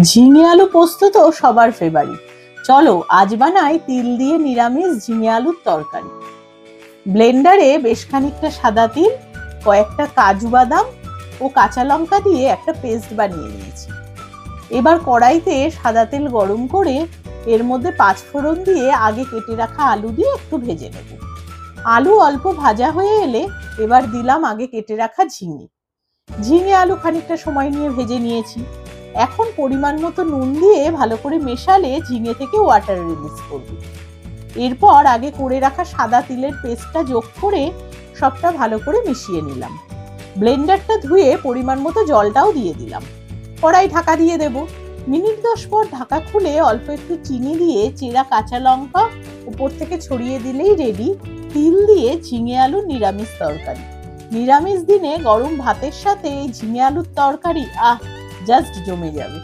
ঝিঙে আলু পোস্ত তো সবার ফেভারিট। চলো আজ বানাই তিল দিয়ে নিরামিষ ঝিঙে আলুর তরকারি। ব্লেন্ডারে বেশ খানিকটা সাদা তিল, কয়েকটা কাজু বাদাম ও কাঁচা লঙ্কা দিয়ে একটা পেস্ট বানিয়ে নিয়েছি। এবার কড়াইতে সাদা তেল গরম করে এর মধ্যে পাঁচফোড়ন দিয়ে আগে কেটে রাখা আলু দিয়ে একটু ভেজে নেব। আলু অল্প ভাজা হয়ে এলে এবার দিলাম আগে কেটে রাখা ঝিঙে আলু খানিকটা সময় নিয়ে ভেজে নিয়েছি। এখন পরিমাণ মতো নুন দিয়ে ভালো করে মেশালে ঝিঙে থেকে ওয়াটার রিলিজ করবে। এরপর আগে করে রাখা সাদা তিলের পেস্টটা যোগ করে সবটা ভালো করে মিশিয়ে নিলাম। ব্লেন্ডারটা ধুয়ে পরিমাণ মতো জলটাও দিয়ে দিলাম। কড়াই ঢাকা দিয়ে দেব। মিনিট 10 পর ঢাকা খুলে অল্প একটু চিনি দিয়ে চেরা কাঁচা লঙ্কা উপর থেকে ছড়িয়ে দিলেই রেডি তিল দিয়ে ঝিঙে আলুর নিরামিষ তরকারি। নিরামিষ দিনে গরম ভাতের সাথে এই ঝিঙে আলুর তরকারি জাস্ট জমে যাবে।